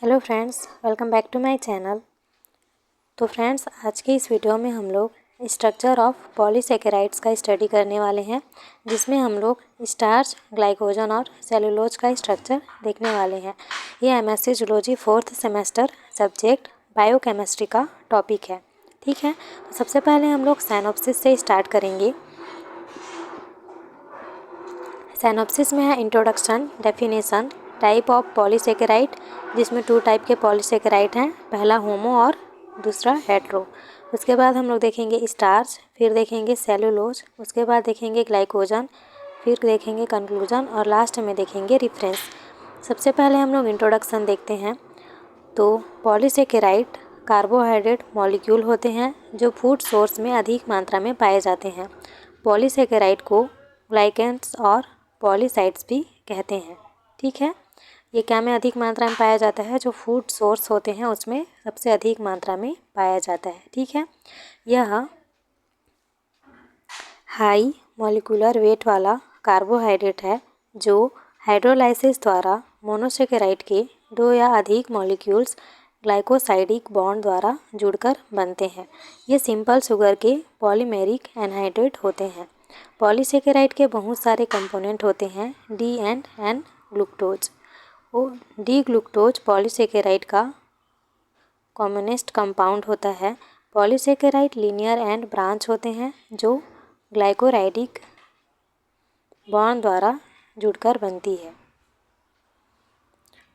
Hello friends, welcome back to my channel. तो friends, आज के इस वीडियो में हम लोग स्ट्रक्चर ऑफ पॉलीसेकेराइड्स का स्टडी करने वाले हैं, जिसमें हम लोग स्टार्च, ग्लाइकोजन और सेलुलोज का स्ट्रक्चर देखने वाले हैं। ये MSc zoology 4th semester subject biochemistry का टॉपिक है। ठीक है, तो सबसे पहले हम लोग साइनॉप्सिस से स्टार्ट करेंगे। साइनॉप्सिस में है introduction, definition, type of polysaccharide, जिसमें 2 टाइप के पॉलीसेकेराइड हैं, पहला होमो और दूसरा हेट्रो। उसके बाद हम लोग देखेंगे स्टार्च, फिर देखेंगे सेलुलोज, उसके बाद देखेंगे ग्लाइकोजन, फिर देखेंगे कंक्लूजन और लास्ट में देखेंगे रेफरेंस। सबसे पहले हम लोग इंट्रोडक्शन देखते हैं। तो पॉलीसेकेराइड कार्बोहाइड्रेट मॉलिक्यूल होते हैं जो फूड सोर्स में अधिक मात्रा में पाए जाते हैं। पॉलीसेकेराइड को ग्लाइकेंस और पॉलीसाइड्स भी कहते हैं। ठीक है, ये क्या में अधिक मात्रा में पाया जाता है? जो फूड सोर्स होते हैं उसमें सबसे अधिक मात्रा में पाया जाता है। ठीक है, यह हाई मॉलिक्यूलर वेट वाला कार्बोहाइड्रेट है जो हाइड्रोलाइसिस द्वारा मोनोसेकेराइड के 2 या अधिक मॉलिक्यूल्स ग्लाइकोसाइडिक बॉन्ड द्वारा जुड़कर बनते हैं। ये सिंपल शुगर के पॉलीमेरिक एनहाइड्रेट होते हैं। पॉलीसेकेराइड के बहुत सारे कंपोनेंट होते हैं, D and glucose. D glucose polysaccharide का कॉमनेस्ट कंपाउंड होता है। पॉलीसेकेराइड लीनियर एंड ब्रांच होते हैं जो ग्लाइकोराइडिक बॉन्ड द्वारा जुड़कर बनती है।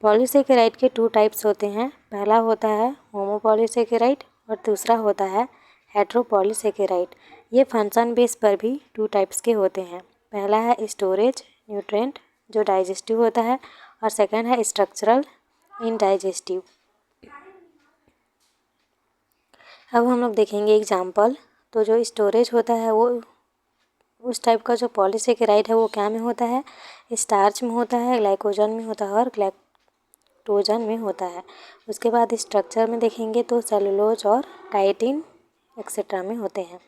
पॉलीसेकेराइड के 2 टाइप्स होते हैं, पहला होता है होमोपॉलीसेकेराइड और दूसरा होता है हेट्रोपॉलीसेकेराइड। ये फंक्शन बेस पर भी 2 टाइप्स के होते हैं। पहला है स्टोरेज न्यूट्रिएंट जो डाइजेस्टिव होता है और सेकंड है स्ट्रक्चरल इनडाइजेस्टिव। अब हम लोग देखेंगे एग्जाम्पल। तो जो स्टोरेज होता है वो उस टाइप का जो पॉलीसेकेराइड है वो क्या में होता है? स्टार्च में होता है, ग्लाइकोजन में होता है और ग्लैक्टोजन में होता है। उसके बाद स्ट्रक्चर में देखेंगे तो सेलुलोज और काइटिन एक्सेट्रा में होते हैं।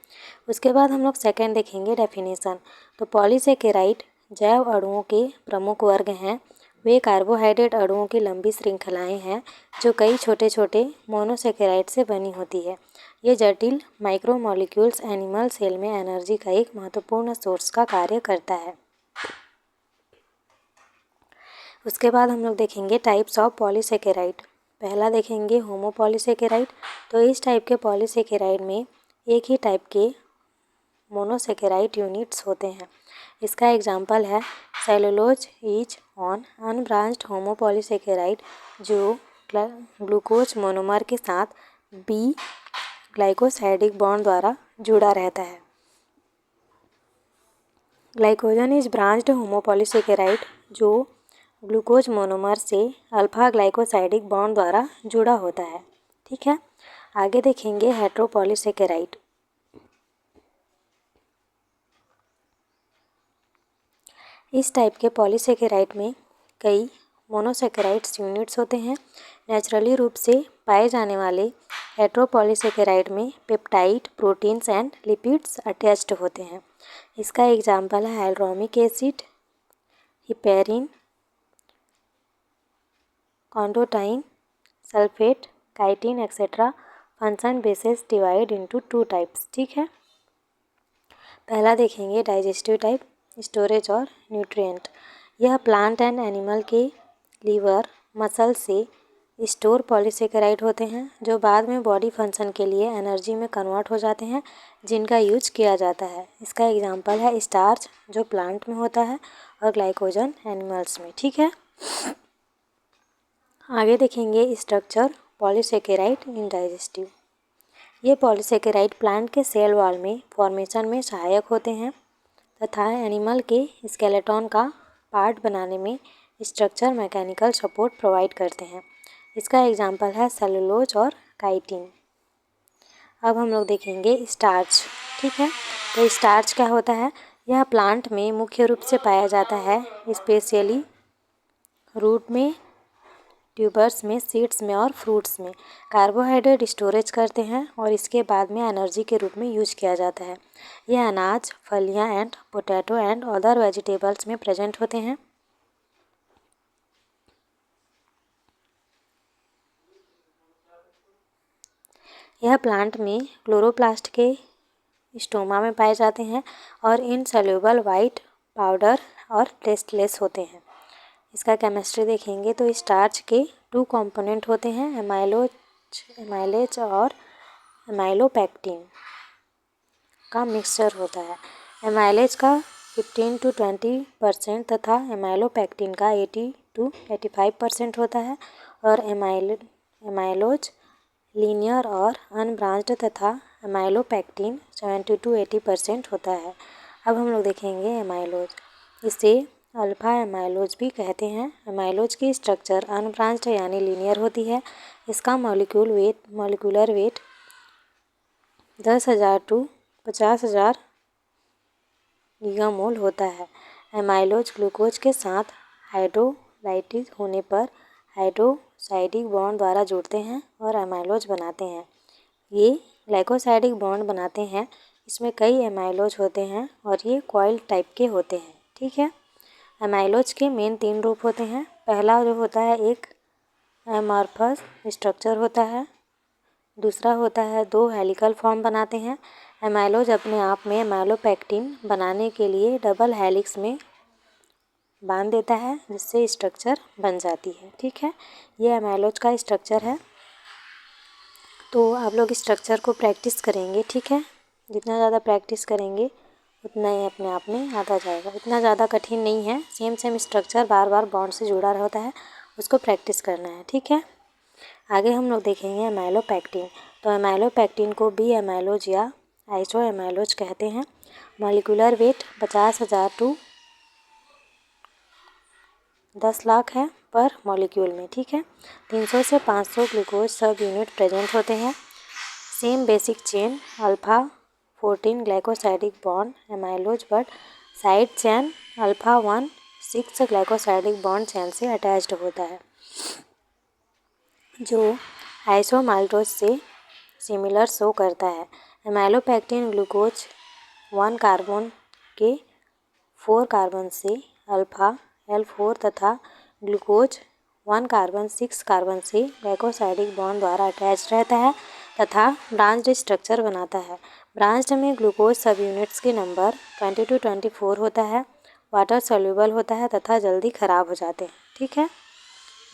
उसके बाद हम लोग सेकेंड देखेंगे डेफिनेशन। तो पॉलीसेकेराइड जैव अणुओं के प्रमुख वर्ग हैं। वे कार्बोहाइड्रेट अणुओं की लंबी श्रृंखलाएं हैं जो कई छोटे छोटे मोनोसेकेराइड से बनी होती है। ये जटिल माइक्रोमोलिक्यूल्स एनिमल सेल में एनर्जी का एक महत्वपूर्ण सोर्स का कार्य करता है। उसके बाद हम लोग देखेंगे टाइप्स ऑफ पॉलीसेकेराइड। पहला देखेंगे होमोपॉलीसेकेराइड। तो इस टाइप के पॉलीसेकेराइड में एक ही टाइप के मोनोसेकेराइड यूनिट्स होते हैं। इसका एग्जाम्पल है सेलुलोज इज ऑन अनब्रांच्ड होमोपॉलीसेकेराइड जो ग्लूकोज मोनोमर के साथ बी ग्लाइकोसाइडिक बॉन्ड द्वारा जुड़ा रहता है। ग्लाइकोजन इज ब्रांच्ड होमोपॉलीसेकेराइड जो ग्लूकोज मोनोमर से अल्फा ग्लाइकोसाइडिक बॉन्ड द्वारा जुड़ा होता है। ठीक है, आगे देखेंगे हेट्रोपॉलीसेकेराइड। इस टाइप के पॉलीसेकेराइड में कई मोनोसेकेराइड्स यूनिट्स होते हैं। नेचुरली रूप से पाए जाने वाले हेट्रोपॉलीसेकेराइड में peptide, proteins and lipids attached होते हैं। इसका एग्जाम्पल है hyaluronic acid, heparin, chondroitin, sulphate, chitin etcetera. Function basis divide into 2 types. ठीक है, पहला देखेंगे डाइजेस्टिव टाइप, स्टोरेज और न्यूट्रिएंट। यह प्लांट एंड एनिमल के लीवर, मसल से स्टोर पॉलीसेकेराइड होते हैं जो बाद में बॉडी फंक्शन के लिए एनर्जी में कन्वर्ट हो जाते हैं, जिनका यूज किया जाता है। इसका एग्जांपल है स्टार्च जो प्लांट में होता है और ग्लाइकोजन एनिमल्स में। ठीक है, आगे देखेंगे स्ट्रक्चर पॉलीसेकेराइड इनडाइजेस्टिव। ये पॉलीसेकेराइड प्लांट के सेल वॉल में फॉर्मेशन में सहायक होते हैं तथा एनिमल के स्केलेटन का पार्ट बनाने में स्ट्रक्चर मैकेनिकल सपोर्ट प्रोवाइड करते हैं। इसका एग्जांपल है सेलुलोज और काइटिन। अब हम लोग देखेंगे स्टार्च। ठीक है, तो स्टार्च क्या होता है? यह प्लांट में मुख्य रूप से पाया जाता है, स्पेशली रूट में, ट्यूबर्स में, सीड्स में और फ्रूट्स में। कार्बोहाइड्रेट स्टोरेज करते हैं और इसके बाद में एनर्जी के रूप में यूज किया जाता है। यह अनाज, फलियां and potato and other vegetables में प्रेजेंट होते हैं। यह प्लांट में क्लोरोप्लास्ट के स्टोमा में पाए जाते हैं और इनसॉल्युबल वाइट पाउडर और टेस्टलेस होते हैं। इसका केमिस्ट्री देखेंगे तो स्टार्च के 2 कंपोनेंट होते हैं, एमाइलेज और एमाइलोपेक्टिन का मिक्सचर होता है। एमाइलेज का 15 to 20% तथा एमाइलोपेक्टिन का 80 to 85% होता है और एमाइलोज लीनियर और अनब्रांच्ड तथा एमाइलोपेक्टिन 70 to 80% होता है। अब हम लोग देखेंगे एमाइलोज, इसे अल्फा एमाइलोज भी कहते हैं। एमाइलोज की स्ट्रक्चर अनब्रांच्ड यानी लीनियर होती है। इसका मॉलिक्यूलर वेट 10,000 to 50,000 गीगामोल होता है। एमाइलोज ग्लूकोज के साथ हाइड्रोलाइटिस होने पर हाइड्रोसाइडिक बॉन्ड द्वारा जुड़ते हैं और एमाइलोज बनाते हैं। ये ग्लाइकोसाइडिक बॉन्ड बनाते हैं। इसमें कई एमाइलोज होते हैं और ये कॉइल टाइप के होते हैं। ठीक है, एमाइलोज के मेन 3 रूप होते हैं। पहला जो होता है एक एमॉर्फस स्ट्रक्चर होता है, दूसरा होता है 2 हेलिकल फॉर्म बनाते हैं। एमाइलोज अपने आप में एमाइलोपेक्टिन बनाने के लिए डबल हेलिक्स में बांध देता है जिससे स्ट्रक्चर बन जाती है। ठीक है, ये एमाइलोज का स्ट्रक्चर है। तो आप लोग स्ट्रक्चर को प्रैक्टिस करेंगे। ठीक है, जितना ज़्यादा प्रैक्टिस करेंगे उतना ही अपने आप में आता जाएगा। इतना ज़्यादा कठिन नहीं है, सेम स्ट्रक्चर बार बार बॉन्ड से जुड़ा होता है, उसको प्रैक्टिस करना है। ठीक है, आगे हम लोग देखेंगे एमाइलोपेक्टिन। तो एमाइलोपेक्टिन को बी एमाइलोज या आइसो एमाइलोज कहते हैं। मॉलिक्यूलर वेट 50,000 to 10 लाख है पर मॉलिक्यूल में। ठीक है, 300 से 500 ग्लूकोज सब यूनिट प्रेजेंट होते हैं। Same basic chain alpha 14 glycosidic bond amylose but side chain alpha 1 6 glycosidic bond chain से अटैच्ड होता है, जो आइसोमाइलोज से सिमिलर शो करता है। एमाइलोपेक्टिन ग्लूकोज 1 कार्बन के 4 कार्बन से अल्फा L4 तथा ग्लूकोज 1 कार्बन 6 कार्बन से ग्लाइकोसाइडिक बॉन्ड द्वारा अटैच रहता है तथा ब्रांच्ड स्ट्रक्चर बनाता है। ब्रांच्ड में ग्लूकोज सब यूनिट्स के नंबर 20 to 24 होता है, वाटर सॉल्युबल होता है तथा जल्दी ख़राब हो जाते हैं। ठीक है,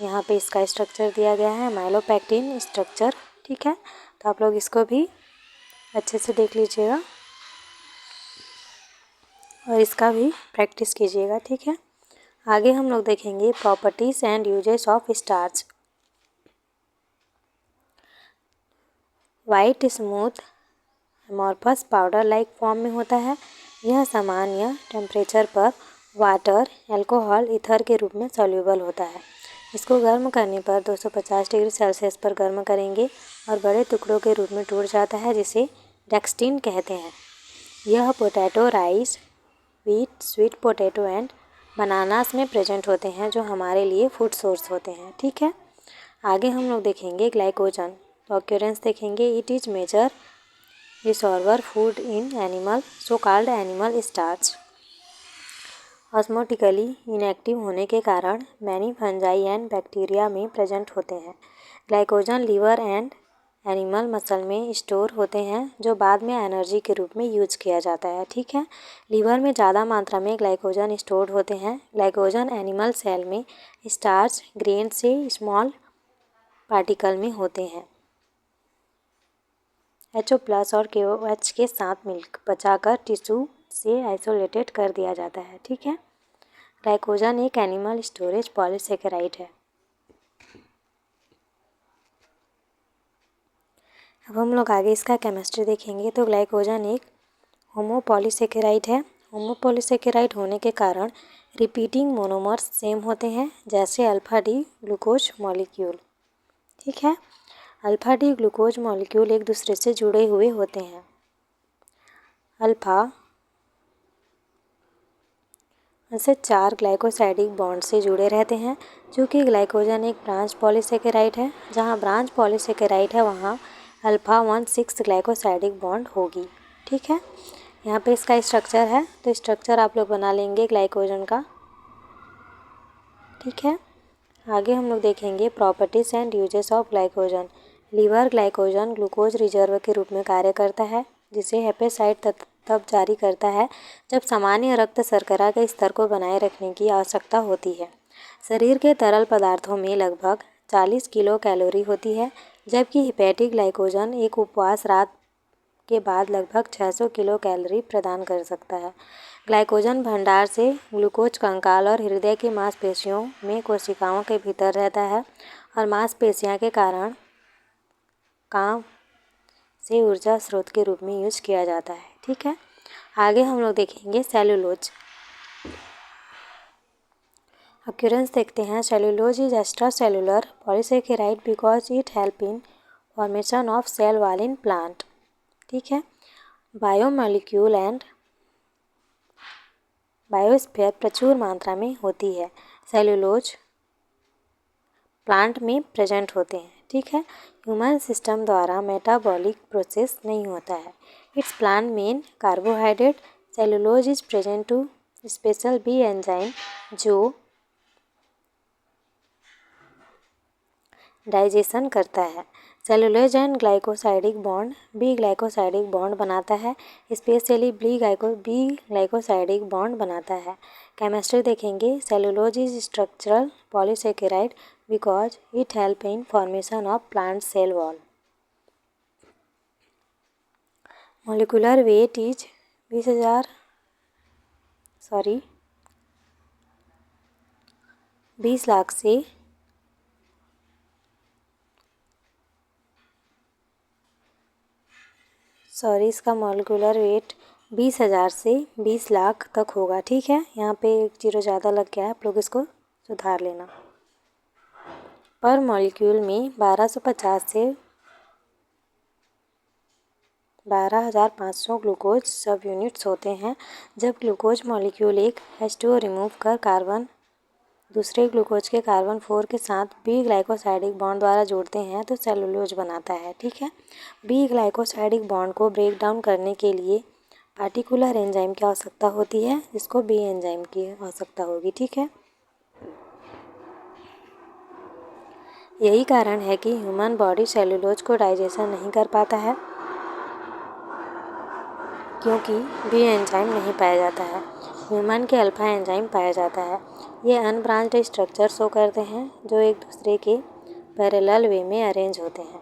यहाँ पे इसका स्ट्रक्चर दिया गया है एमाइलोपेक्टिन स्ट्रक्चर। ठीक है, तो आप लोग इसको भी अच्छे से देख लीजिएगा और इसका भी प्रैक्टिस कीजिएगा। ठीक है, आगे हम लोग देखेंगे properties and uses of starch. White smooth amorphous powder like form में होता है। यह सामान्य टेम्परेचर पर वाटर, अल्कोहल, ईथर के रूप में सॉल्युबल होता है। इसको गर्म करने पर 250 डिग्री सेल्सियस पर गर्म करेंगे और बड़े टुकड़ों के रूप में टूट जाता है, जिसे डेक्सटिन कहते हैं। यह potato, rice, wheat, sweet potato and bananas में प्रेजेंट होते हैं, जो हमारे लिए फूड सोर्स होते हैं। ठीक है, आगे हम लोग देखेंगे ग्लाइकोजन। तो ऑक्यूरेंस देखेंगे, it is major reservoir food in animal so called animal starch. Osmotically inactive होने के कारण मैनी फंजाई एंड बैक्टीरिया में प्रेजेंट होते हैं। Glycogen liver and animal muscle में स्टोर होते हैं, जो बाद में एनर्जी के रूप में यूज किया जाता है। ठीक है, लीवर में ज़्यादा मात्रा में ग्लाइकोजन स्टोर होते हैं। ग्लाइकोजन एनिमल सेल में स्टार्च ग्रेन से स्मॉल पार्टिकल में होते हैं। HO+ और KOH के साथ मिल्क बचाकर टिश्यू से आइसोलेटेड कर दिया जाता है। ठीक है, ग्लाइकोजन एक एनिमल स्टोरेज पॉलीसेकेराइड है। अब हम लोग आगे इसका केमिस्ट्री देखेंगे। तो ग्लाइकोजन एक होमोपॉलीसेकेराइड है। होमोपॉलीसेकेराइड होने के कारण रिपीटिंग मोनोमर्स सेम होते हैं, जैसे अल्फा डी ग्लूकोज मॉलिक्यूल। ठीक है, अल्फा डी ग्लूकोज मॉलिक्यूल एक दूसरे से जुड़े हुए होते हैं। अल्फा से 4 ग्लाइकोसाइडिक बॉन्ड से जुड़े रहते हैं। चूँकि ग्लाइकोजन एक ब्रांच पॉलीसेकेराइड है, जहाँ ब्रांच पॉलीसेकेराइड है वहाँ अल्फा 1 6 ग्लाइकोसाइडिक बॉन्ड होगी। ठीक है, यहाँ पे इसका स्ट्रक्चर है, तो स्ट्रक्चर आप लोग बना लेंगे ग्लाइकोजन का। ठीक है, आगे हम लोग देखेंगे properties and uses of glycogen. Liver glycogen glucose reserve के रूप में कार्य करता है, जिसे हेपेसाइट तब जारी करता है जब सामान्य रक्त शर्करा के स्तर को बनाए रखने की आवश्यकता होती है। शरीर के तरल पदार्थों में लगभग 40 किलो कैलोरी होती है, जबकि हेपेटिक ग्लाइकोजन एक उपवास रात के बाद लगभग 600 किलो कैलोरी प्रदान कर सकता है। ग्लाइकोजन भंडार से ग्लूकोज कंकाल और हृदय की मांसपेशियों में कोशिकाओं के भीतर रहता है और मांसपेशियां के कारण काम से ऊर्जा स्रोत के रूप में यूज किया जाता है। ठीक है, आगे हम लोग देखेंगे सेलुलोज। अक्यूरेंस देखते हैं। Cellulose is extra cellular polysaccharide because it help in formation of cell wall in plant. ठीक है, बायोमोलिक्यूल एंड बायोस्फीयर प्रचुर मात्रा में होती है। सेलुलोज प्लांट में प्रेजेंट होते हैं। ठीक है, ह्यूमन सिस्टम द्वारा मेटाबॉलिक प्रोसेस नहीं होता है। It's plant main carbohydrate. Cellulose is present to special B enzyme जो डाइजेशन करता है। Cellulose and glycosidic bond B glycosidic bond बनाता है, स्पेशली बी ग्लाइकोसाइडिक बॉन्ड बनाता है। केमिस्ट्री देखेंगे। Cellulose is structural polysaccharide because it help in formation of plant cell wall. Molecular weight is 20 lakh से इसका मॉलिक्यूलर वेट 20,000 से 20 लाख तक होगा। ठीक है, यहाँ पे एक जीरो ज़्यादा लग गया है, आप लोग इसको सुधार लेना। पर मॉलिक्यूल में 1250 से 12,500 ग्लूकोज सब यूनिट्स होते हैं। जब ग्लूकोज मॉलिक्यूल एक H2O रिमूव कर कार्बन दूसरे ग्लूकोज के कार्बन 4 के साथ बी ग्लाइकोसाइडिक बॉन्ड द्वारा जोड़ते हैं तो सेलुलोज बनाता है। ठीक है, बी ग्लाइकोसाइडिक बॉन्ड को ब्रेक डाउन करने के लिए पार्टिकुलर एंजाइम की आवश्यकता होती है, जिसको बी एंजाइम की आवश्यकता होगी। ठीक है, यही कारण है कि ह्यूमन बॉडी सेलुलोज को डाइजेशन नहीं कर पाता है, क्योंकि बी एंजाइम नहीं पाया जाता है। ह्यूमन के अल्फा एंजाइम पाया जाता है। ये अनब्रांच्ड स्ट्रक्चर शो करते हैं जो एक दूसरे के पैरेलल वे में अरेंज होते हैं।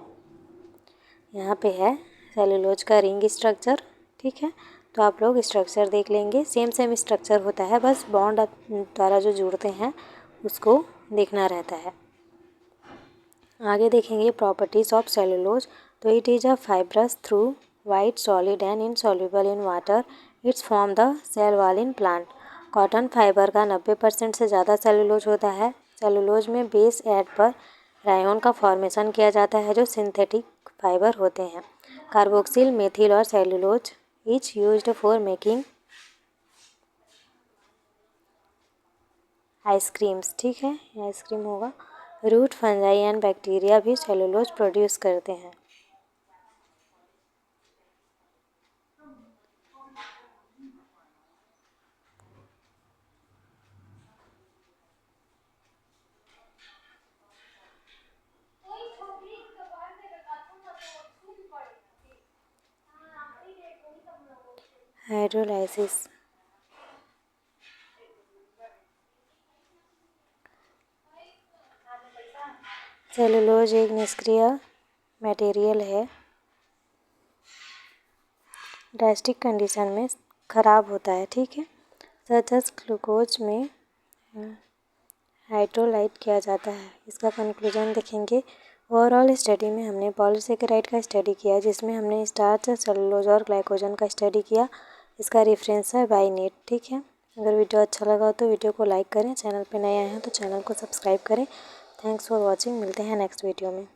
यहाँ पे है सेलुलोज का रिंग स्ट्रक्चर। ठीक है, तो आप लोग स्ट्रक्चर देख लेंगे। सेम स्ट्रक्चर होता है, बस बॉन्ड द्वारा जो जुड़ते हैं उसको देखना रहता है। आगे देखेंगे प्रॉपर्टीज़ ऑफ सेलुलोज। तो it is a fibrous through white solid and insoluble in water. It's form the cell wall in plant. Cotton fibre का 90% से ज़्यादा सेलुलोज होता है। सेलुलोज में बेस एड पर रायोन का फॉर्मेशन किया जाता है जो सिंथेटिक फाइबर होते हैं। कार्बोक्सिल मेथिल और cellulose is used for making ice creams. ठीक है, आइसक्रीम होगा। रूट फंजाई एंड बैक्टीरिया भी सेलुलोज प्रोड्यूस करते हैं। हाइड्रोलाइसिस। सेलुलोज एक निष्क्रिय मटेरियल है, ड्रास्टिक कंडीशन में ख़राब होता है। ठीक है, सच एज ग्लूकोज में हाइड्रोलाइट किया जाता है। इसका कंक्लूजन देखेंगे। ओवरऑल स्टडी में हमने पॉलीसेकेराइड का स्टडी किया, जिसमें हमने स्टार्च, सेलुलोज और ग्लाइकोजन का स्टडी किया। इसका रेफरेंस है बाय नेट। ठीक है, अगर वीडियो अच्छा लगा हो तो वीडियो को लाइक करें, चैनल पे नए आए हैं तो चैनल को सब्सक्राइब करें। Thanks for watching. मिलते हैं नेक्स्ट वीडियो में।